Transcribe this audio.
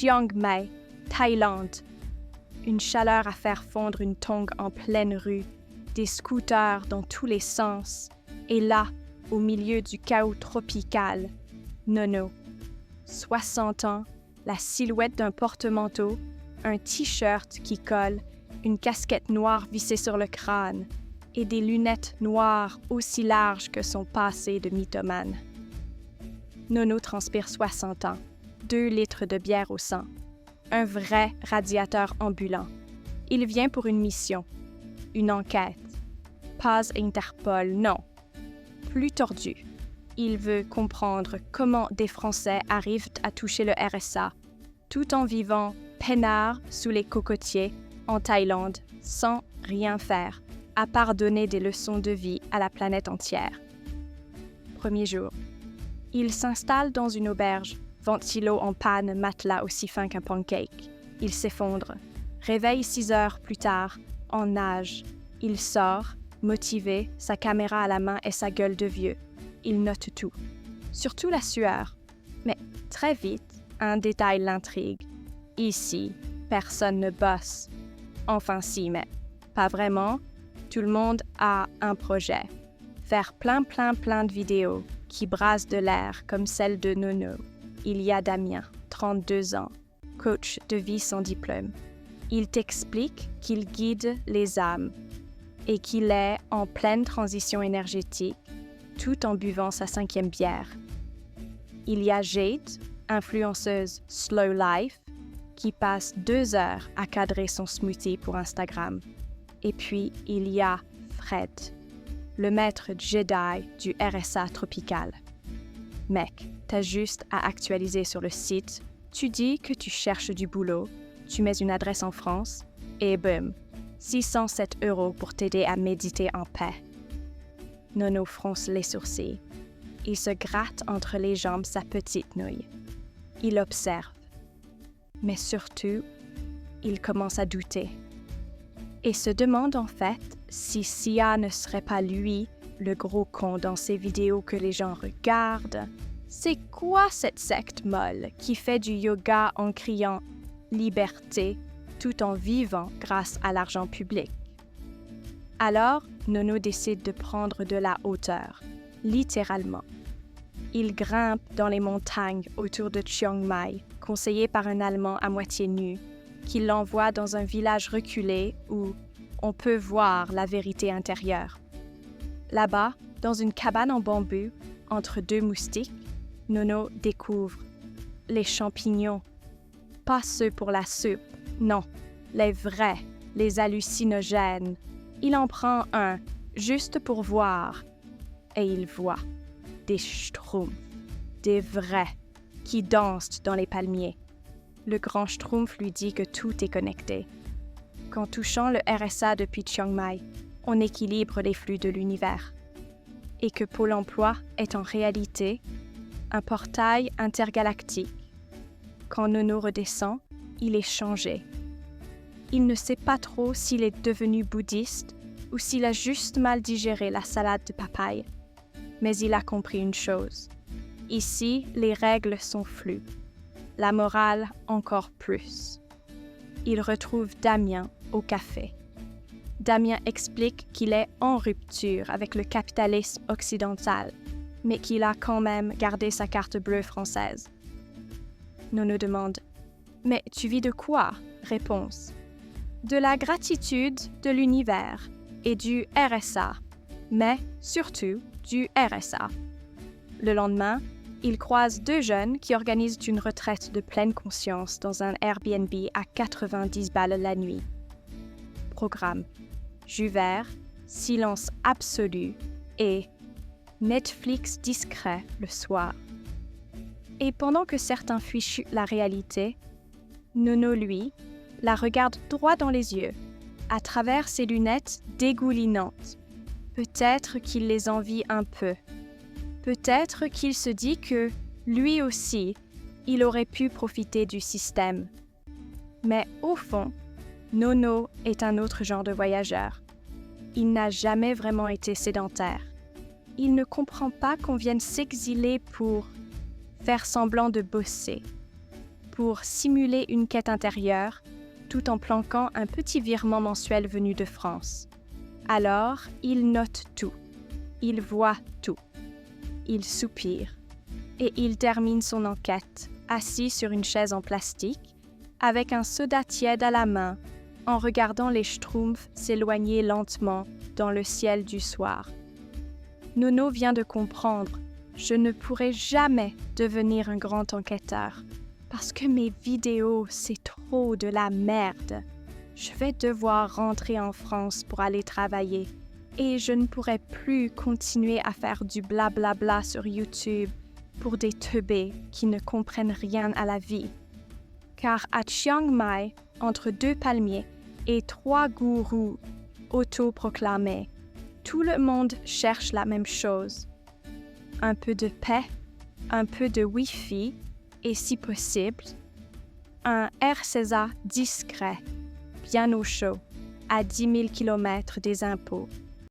Chiang Mai, Thaïlande. Une chaleur à faire fondre une tongue en pleine rue, des scooters dans tous les sens, et là, au milieu du chaos tropical, Nono. 60 ans, la silhouette d'un porte-manteau, un t-shirt qui colle, une casquette noire vissée sur le crâne et des lunettes noires aussi larges que son passé de mythomane. Nono transpire 60 ans, 2 litres de bière au sang, un vrai radiateur ambulant. Il vient pour une mission, une enquête. Pas Interpol, non. Plus tordu. Il veut comprendre comment des Français arrivent à toucher le RSA, tout en vivant peinard sous les cocotiers en Thaïlande, sans rien faire, à part donner des leçons de vie à la planète entière. Premier jour. Il s'installe dans une auberge, ventilo en panne, matelas aussi fin qu'un pancake. Il s'effondre. Réveille 6 heures plus tard, en nage. Il sort, motivé, sa caméra à la main et sa gueule de vieux. Il note tout, surtout la sueur. Mais très vite, un détail l'intrigue. Ici, personne ne bosse. Enfin si, mais pas vraiment. Tout le monde a un projet. Faire plein de vidéos qui brassent de l'air comme celle de Nono. Il y a Damien, 32 ans, coach de vie sans diplôme. Il t'explique qu'il guide les âmes et qu'il est en pleine transition énergétique tout en buvant sa 5e bière. Il y a Jade, influenceuse Slow Life, qui passe 2 heures à cadrer son smoothie pour Instagram. Et puis, il y a Fred, le maître Jedi du RSA tropical. Mec, t'as juste à actualiser sur le site, tu dis que tu cherches du boulot, tu mets une adresse en France, et boum, 607 € pour t'aider à méditer en paix. Nono fronce les sourcils. Il se gratte entre les jambes sa petite nouille. Il observe. Mais surtout, il commence à douter. Et se demande en fait si Sia ne serait pas lui, le gros con dans ces vidéos que les gens regardent. C'est quoi cette secte molle qui fait du yoga en criant « liberté » tout en vivant grâce à l'argent public? Alors, Nono décide de prendre de la hauteur, littéralement. Il grimpe dans les montagnes autour de Chiang Mai, conseillé par un Allemand à moitié nu, qui l'envoie dans un village reculé où on peut voir la vérité intérieure. Là-bas, dans une cabane en bambou, entre 2 moustiques, Nono découvre les champignons. Pas ceux pour la soupe, non, les vrais, les hallucinogènes. Il en prend un, juste pour voir, et il voit des schtroumpfs, des vrais, qui dansent dans les palmiers. Le grand schtroumpf lui dit que tout est connecté. Qu'en touchant le RSA depuis Chiang Mai, on équilibre les flux de l'univers. Et que Pôle emploi est en réalité un portail intergalactique. Quand Nono redescend, il est changé. Il ne sait pas trop s'il est devenu bouddhiste ou s'il a juste mal digéré la salade de papaye. Mais il a compris une chose. Ici, les règles sont floues. La morale encore plus. Il retrouve Damien au café. Damien explique qu'il est en rupture avec le capitalisme occidental, mais qu'il a quand même gardé sa carte bleue française. Nono demande « Mais tu vis de quoi ?» Réponse « De la gratitude de l'univers et du RSA, mais surtout du RSA. » Le lendemain, il croise 2 jeunes qui organisent une retraite de pleine conscience dans un Airbnb à 90 balles la nuit. Programme: jus vert, silence absolu et Netflix discret le soir. Et pendant que certains fichent la réalité, Nono, lui, la regarde droit dans les yeux, à travers ses lunettes dégoulinantes. Peut-être qu'il les envie un peu. Peut-être qu'il se dit que, lui aussi, il aurait pu profiter du système. Mais au fond, Nono est un autre genre de voyageur. Il n'a jamais vraiment été sédentaire. Il ne comprend pas qu'on vienne s'exiler pour faire semblant de bosser, pour simuler une quête intérieure, tout en planquant un petit virement mensuel venu de France. Alors, il note tout. Il voit tout. Il soupire. Et il termine son enquête, assis sur une chaise en plastique, avec un soda tiède à la main, en regardant les schtroumpfs s'éloigner lentement dans le ciel du soir. Nono vient de comprendre, je ne pourrai jamais devenir un grand enquêteur, parce que mes vidéos, c'est trop de la merde. Je vais devoir rentrer en France pour aller travailler, et je ne pourrai plus continuer à faire du blablabla sur YouTube pour des teubés qui ne comprennent rien à la vie. Car à Chiang Mai, entre 2 palmiers et 3 gourous autoproclamés, tout le monde cherche la même chose. Un peu de paix, un peu de Wi-Fi et, si possible, un RCSA discret, bien au chaud, à 10 000 km des impôts.